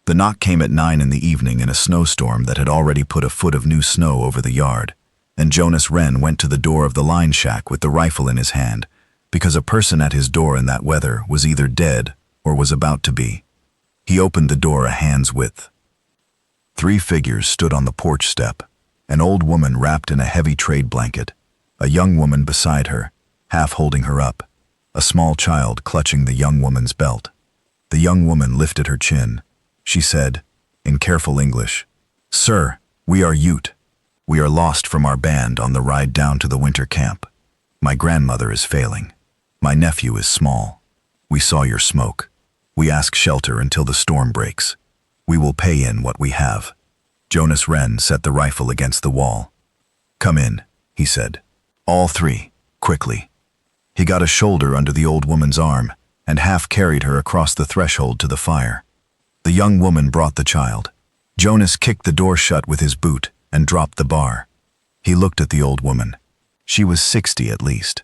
The knock came at 9 in the evening in a snowstorm that had already put a foot of new snow over the yard, and Jonas Wren went to the door of the line shack with the rifle in his hand, because a person at his door in that weather was either dead or was about to be. He opened the door a hand's width. 3 figures stood on the porch step, an old woman wrapped in a heavy trade blanket, a young woman beside her, half holding her up, a small child clutching the young woman's belt. The young woman lifted her chin. She said, in careful English, "Sir, we are Ute. We are lost from our band on the ride down to the winter camp. My grandmother is failing. My nephew is small. We saw your smoke. We ask shelter until the storm breaks. We will pay in what we have." Jonas Wren set the rifle against the wall. "Come in," he said. "All 3, quickly." He got a shoulder under the old woman's arm and half carried her across the threshold to the fire. The young woman brought the child. Jonas kicked the door shut with his boot and dropped the bar. He looked at the old woman. She was 60 at least.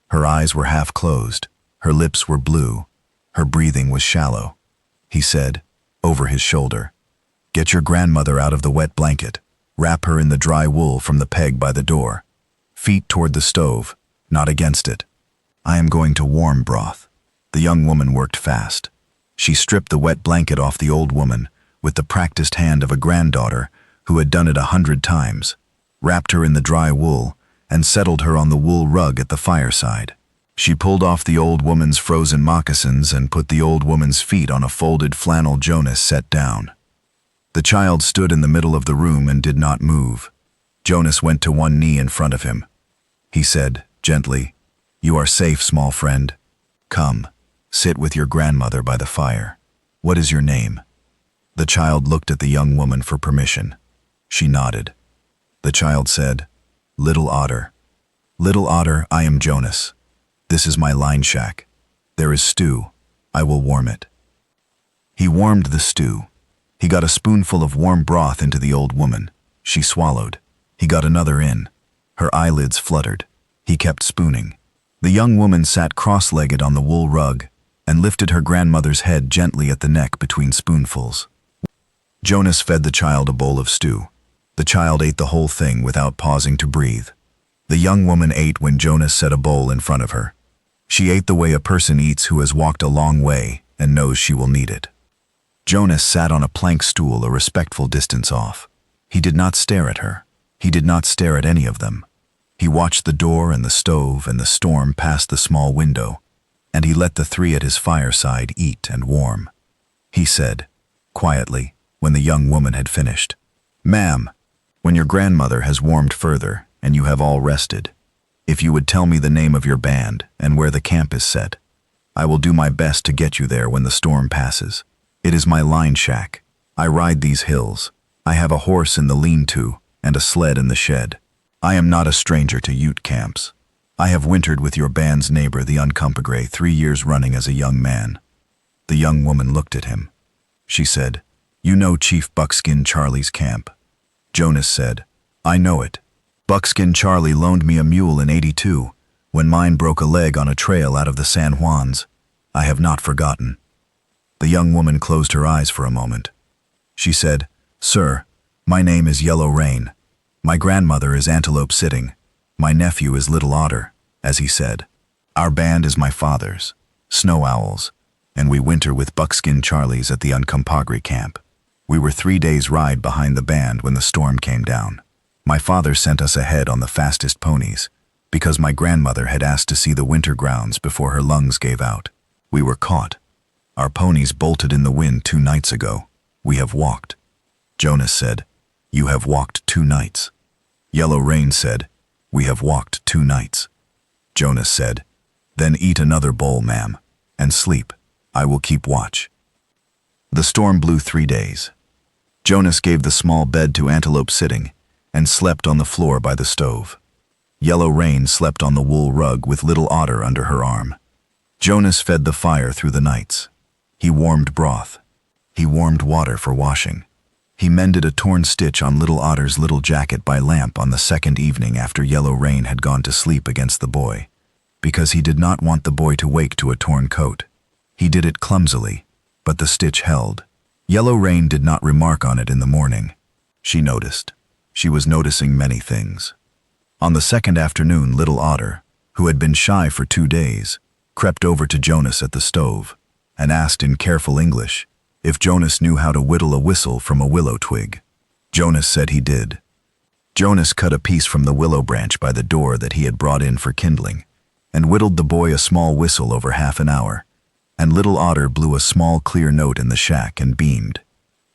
Her eyes were half closed. Her lips were blue. Her breathing was shallow. He said, over his shoulder, "Get your grandmother out of the wet blanket. Wrap her in the dry wool from the peg by the door. Feet toward the stove, not against it. I am going to warm broth." The young woman worked fast. She stripped the wet blanket off the old woman with the practiced hand of a granddaughter who had done it 100 times, wrapped her in the dry wool, and settled her on the wool rug at the fireside. She pulled off the old woman's frozen moccasins and put the old woman's feet on a folded flannel Jonas set down. The child stood in the middle of the room and did not move. Jonas went to one knee in front of him. He said, gently, "You are safe, small friend. Come, sit with your grandmother by the fire. What is your name?" The child looked at the young woman for permission. She nodded. The child said, "Little Otter. Little Otter, I am Jonas. This is my line shack. There is stew. I will warm it." He warmed the stew. He got a spoonful of warm broth into the old woman. She swallowed. He got another in. Her eyelids fluttered. He kept spooning. The young woman sat cross-legged on the wool rug and lifted her grandmother's head gently at the neck between spoonfuls. Jonas fed the child a bowl of stew. The child ate the whole thing without pausing to breathe. The young woman ate when Jonas set a bowl in front of her. She ate the way a person eats who has walked a long way and knows she will need it. Jonas sat on a plank stool a respectful distance off. He did not stare at her. He did not stare at any of them. He watched the door and the stove and the storm past the small window, and he let the 3 at his fireside eat and warm. He said, quietly, when the young woman had finished, "Ma'am, when your grandmother has warmed further and you have all rested, if you would tell me the name of your band and where the camp is set, I will do my best to get you there when the storm passes. It is my line shack. I ride these hills. I have a horse in the lean-to and a sled in the shed. I am not a stranger to Ute camps. I have wintered with your band's neighbor, the Uncompahgre, 3 years running as a young man." The young woman looked at him. She said, "You know Chief Buckskin Charlie's camp?" Jonas said, "I know it. Buckskin Charlie loaned me a mule in '82 when mine broke a leg on a trail out of the San Juans. I have not forgotten." The young woman closed her eyes for a moment. She said, "Sir, my name is Yellow Rain. My grandmother is Antelope Sitting. My nephew is Little Otter," as he said. "Our band is my father's, Snow Owls, and we winter with Buckskin Charlies at the Uncompahgre camp. We were 3 days' ride behind the band when the storm came down. My father sent us ahead on the fastest ponies, because my grandmother had asked to see the winter grounds before her lungs gave out. We were caught. Our ponies bolted in the wind 2 nights ago. We have walked." Jonas said, "You have walked 2 nights." Yellow Rain said, "We have walked 2 nights." Jonas said, "Then eat another bowl, ma'am, and sleep. I will keep watch." The storm blew 3 days. Jonas gave the small bed to Antelope Sitting and slept on the floor by the stove. Yellow Rain slept on the wool rug with Little Otter under her arm. Jonas fed the fire through the nights. He warmed broth. He warmed water for washing. He mended a torn stitch on Little Otter's little jacket by lamp on the 2nd evening after Yellow Rain had gone to sleep against the boy, because he did not want the boy to wake to a torn coat. He did it clumsily, but the stitch held. Yellow Rain did not remark on it in the morning. She noticed. She was noticing many things. On the second afternoon, Little Otter, who had been shy for 2 days, crept over to Jonas at the stove and asked in careful English if Jonas knew how to whittle a whistle from a willow twig. Jonas said he did. Jonas cut a piece from the willow branch by the door that he had brought in for kindling and whittled the boy a small whistle over half an hour, and Little Otter blew a small clear note in the shack and beamed.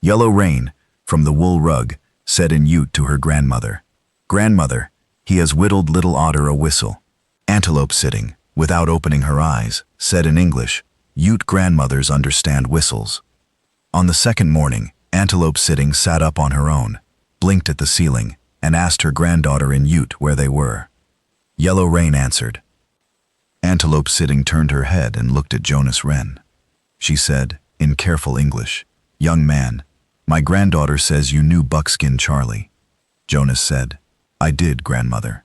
Yellow Rain, from the wool rug, said in Ute to her grandmother, "Grandmother, he has whittled Little Otter a whistle." Antelope Sitting, without opening her eyes, said in English, "Ute grandmothers understand whistles." On the second morning, Antelope Sitting sat up on her own, blinked at the ceiling, and asked her granddaughter in Ute where they were. Yellow Rain answered. Antelope Sitting turned her head and looked at Jonas Wren. She said, in careful English, "Young man, my granddaughter says you knew Buckskin Charlie." Jonas said, "I did, grandmother."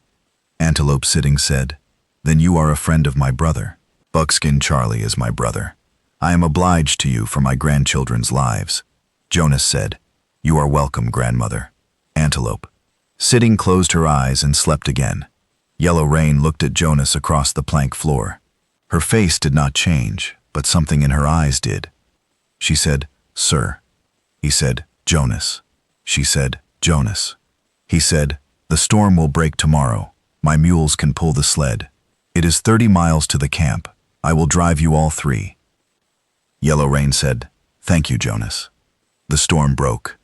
Antelope Sitting said, "Then you are a friend of my brother. Buckskin Charlie is my brother. I am obliged to you for my grandchildren's lives." Jonas said, "You are welcome, grandmother." Antelope Sitting closed her eyes and slept again. Yellow Rain looked at Jonas across the plank floor. Her face did not change, but something in her eyes did. She said, "Sir." He said, "Jonas." She said, "Jonas." He said, "The storm will break tomorrow. My mules can pull the sled. It is 30 miles to the camp. I will drive you all 3. Yellow Rain said, "Thank you, Jonas." The storm broke.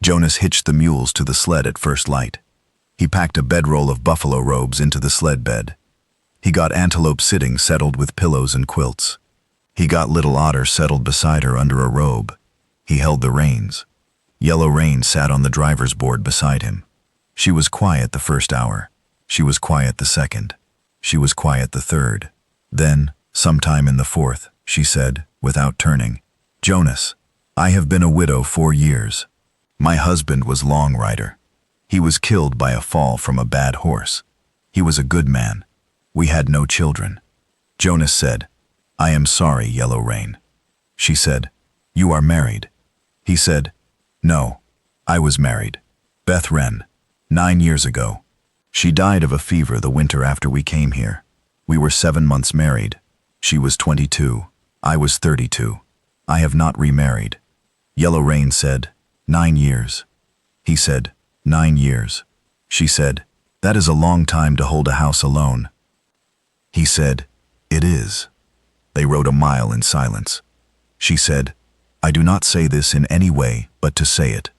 Jonas hitched the mules to the sled at first light. He packed a bedroll of buffalo robes into the sled bed. He got Antelope Sitting settled with pillows and quilts. He got Little Otter settled beside her under a robe. He held the reins. Yellow Rain sat on the driver's board beside him. She was quiet the first hour. She was quiet the second. She was quiet the third. Then, sometime in the fourth, she said, without turning, "Jonas, I have been a widow 4 years. My husband was Long Rider. He was killed by a fall from a bad horse. He was a good man. We had no children." Jonas said, "I am sorry, Yellow Rain." She said, "You are married." He said, "No, I was married. Beth Wren, 9 years ago. She died of a fever the winter after we came here. We were 7 months married. She was 22. I was 32. I have not remarried." Yellow Rain said, "9 years." He said, "9 years." She said, "That is a long time to hold a house alone." He said, "It is." They rode a mile in silence. She said, "I do not say this in any way but to say it.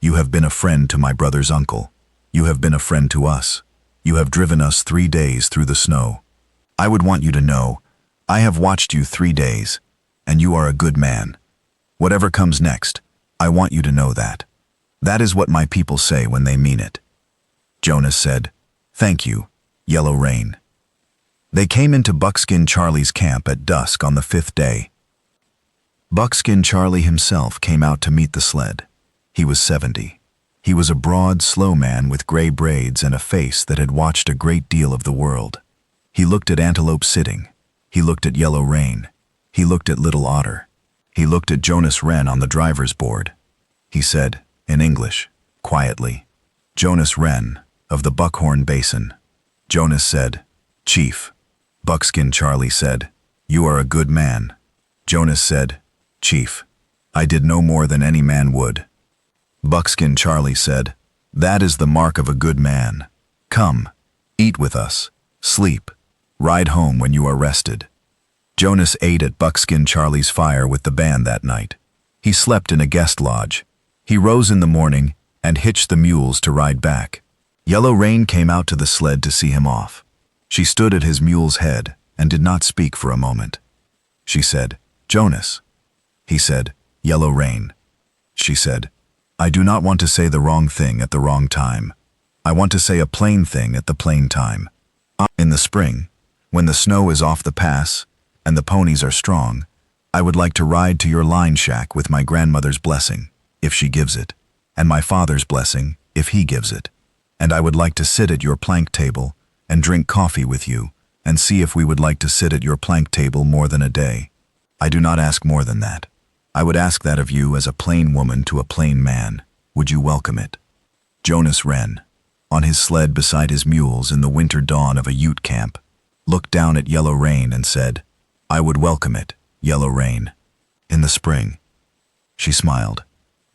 You have been a friend to my brother's uncle. You have been a friend to us. You have driven us 3 days through the snow. I would want you to know, I have watched you 3 days, and you are a good man. Whatever comes next, I want you to know that. That is what my people say when they mean it." Jonas said, "Thank you, Yellow Rain." They came into Buckskin Charlie's camp at dusk on the 5th day. Buckskin Charlie himself came out to meet the sled. He was 70. He was a broad, slow man with gray braids and a face that had watched a great deal of the world. He looked at Antelope Sitting. He looked at Yellow Rain. He looked at Little Otter. He looked at Jonas Wren on the driver's board. He said, in English, quietly, "Jonas Wren, of the Buckhorn Basin." Jonas said, "Chief." Buckskin Charlie said, "You are a good man." Jonas said, "Chief, I did no more than any man would." Buckskin Charlie said, "That is the mark of a good man. Come, eat with us, sleep, ride home when you are rested." Jonas ate at Buckskin Charlie's fire with the band that night. He slept in a guest lodge. He rose in the morning and hitched the mules to ride back. Yellow Rain came out to the sled to see him off. She stood at his mule's head and did not speak for a moment. She said, "Jonas." He said, "Yellow Rain." She said, "I do not want to say the wrong thing at the wrong time. I want to say a plain thing at the plain time. In the spring, when the snow is off the pass and the ponies are strong, I would like to ride to your line shack with my grandmother's blessing, if she gives it, and my father's blessing, if he gives it. And I would like to sit at your plank table and drink coffee with you and see if we would like to sit at your plank table more than a day. I do not ask more than that. I would ask that of you as a plain woman to a plain man. Would you welcome it? Jonas Wren, on his sled beside his mules in the winter dawn of a Ute camp, looked down at Yellow Rain and said, I would welcome it, Yellow Rain. In the spring. She smiled.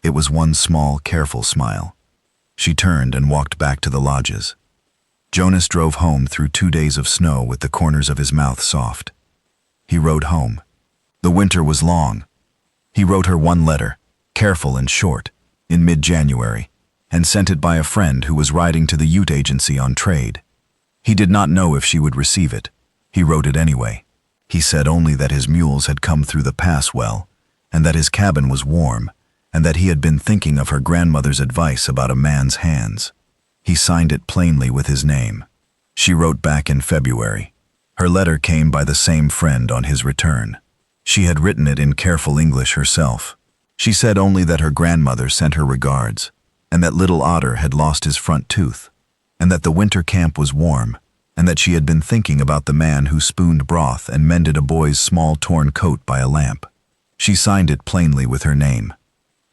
It was one small, careful smile. She turned and walked back to the lodges. Jonas drove home through 2 days of snow with the corners of his mouth soft. He rode home. The winter was long. He wrote her one letter, careful and short, in mid-January, and sent it by a friend who was riding to the Ute agency on trade. He did not know if she would receive it. He wrote it anyway. He said only that his mules had come through the pass well, and that his cabin was warm, and that he had been thinking of her grandmother's advice about a man's hands. He signed it plainly with his name. She wrote back in February. Her letter came by the same friend on his return. She had written it in careful English herself. She said only that her grandmother sent her regards, and that little Otter had lost his front tooth, and that the winter camp was warm, and that she had been thinking about the man who spooned broth and mended a boy's small torn coat by a lamp. She signed it plainly with her name.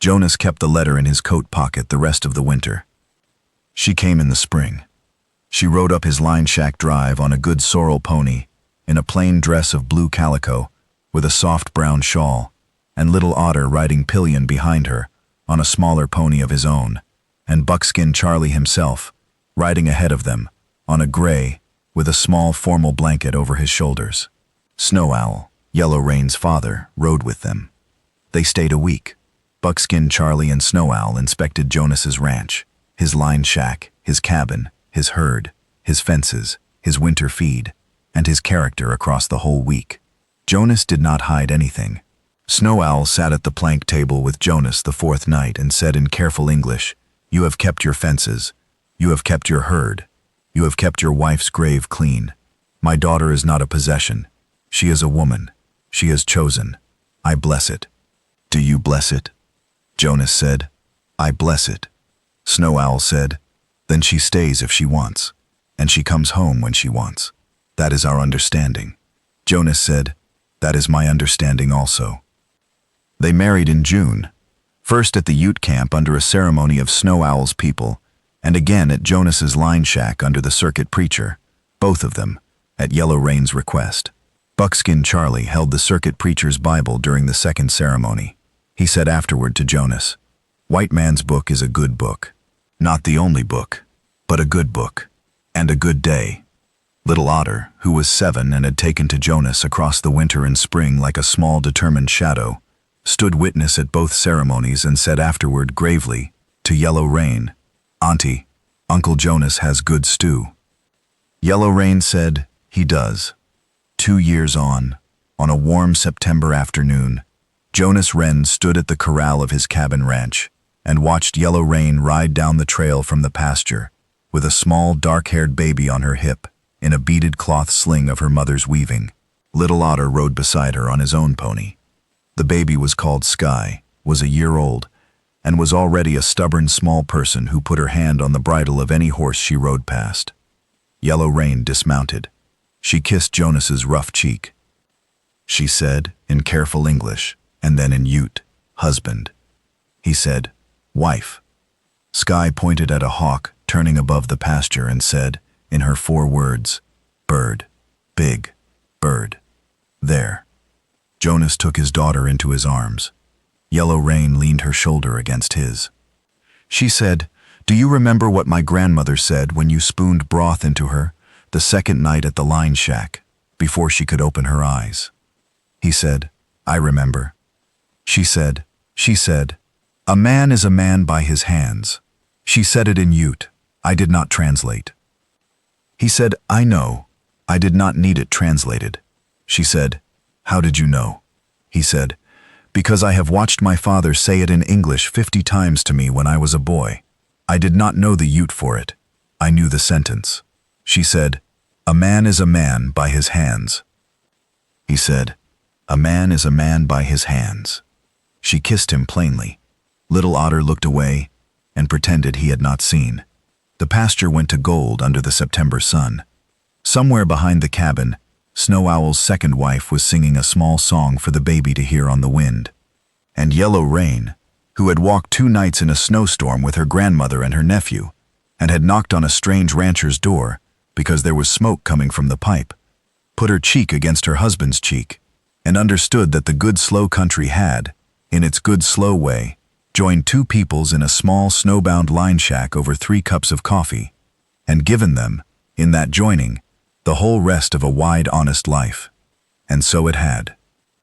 Jonas kept the letter in his coat pocket the rest of the winter. She came in the spring. She rode up his line shack drive on a good sorrel pony, in a plain dress of blue calico, with a soft brown shawl, and little Otter riding pillion behind her, on a smaller pony of his own, and Buckskin Charlie himself, riding ahead of them, on a gray, with a small formal blanket over his shoulders. Snow Owl, Yellow Rain's father, rode with them. They stayed a week. Buckskin Charlie and Snow Owl inspected Jonas's ranch, his line shack, his cabin, his herd, his fences, his winter feed, and his character across the whole week. Jonas did not hide anything. Snow Owl sat at the plank table with Jonas the 4th night and said in careful English, You have kept your fences. You have kept your herd. You have kept your wife's grave clean. My daughter is not a possession. She is a woman. She is chosen. I bless it. Do you bless it? Jonas said, I bless it. Snow Owl said, Then she stays if she wants, and she comes home when she wants. That is our understanding. Jonas said, That is my understanding also. They married in June, first at the Ute camp under a ceremony of Snow Owl's people, and again at Jonas's line shack under the circuit preacher, both of them, at Yellow Rain's request. Buckskin Charlie held the circuit preacher's Bible during the second ceremony. He said afterward to Jonas, White man's book is a good book. Not the only book, but a good book, and a good day. Little Otter, who was 7 and had taken to Jonas across the winter and spring like a small determined shadow, stood witness at both ceremonies and said afterward gravely to Yellow Rain, Auntie, Uncle Jonas has good stew. Yellow Rain said, He does. 2 years on a warm September afternoon, Jonas Wren stood at the corral of his cabin ranch and watched Yellow Rain ride down the trail from the pasture with a small dark-haired baby on her hip in a beaded cloth sling of her mother's weaving. Little Otter rode beside her on his own pony. The baby was called Sky, was a year old, and was already a stubborn small person who put her hand on the bridle of any horse she rode past. Yellow Rain dismounted. She kissed Jonas's rough cheek. She said, in careful English, and then in Ute, husband. He said, wife. Sky pointed at a hawk turning above the pasture and said, in her 4 words, bird, big, bird. There. Jonas took his daughter into his arms. Yellow Rain leaned her shoulder against his. She said, do you remember what my grandmother said when you spooned broth into her the second night at the line shack, before she could open her eyes? He said, I remember. She said, a man is a man by his hands. She said it in Ute. I did not translate. He said, I know. I did not need it translated. She said, how did you know? He said, because I have watched my father say it in English 50 times to me when I was a boy. I did not know the Ute for it. I knew the sentence. She said, a man is a man by his hands. He said, a man is a man by his hands. She kissed him plainly. Little Otter looked away and pretended he had not seen. The pasture went to gold under the September sun. Somewhere behind the cabin, Snow Owl's second wife was singing a small song for the baby to hear on the wind. and Yellow Rain, who had walked 2 nights in a snowstorm with her grandmother and her nephew, and had knocked on a strange rancher's door because there was smoke coming from the pipe, put her cheek against her husband's cheek, and understood that the good slow country had, in its good slow way, joined 2 peoples in a small snowbound line shack over 3 cups of coffee, and given them, in that joining, the whole rest of a wide honest life. And so it had.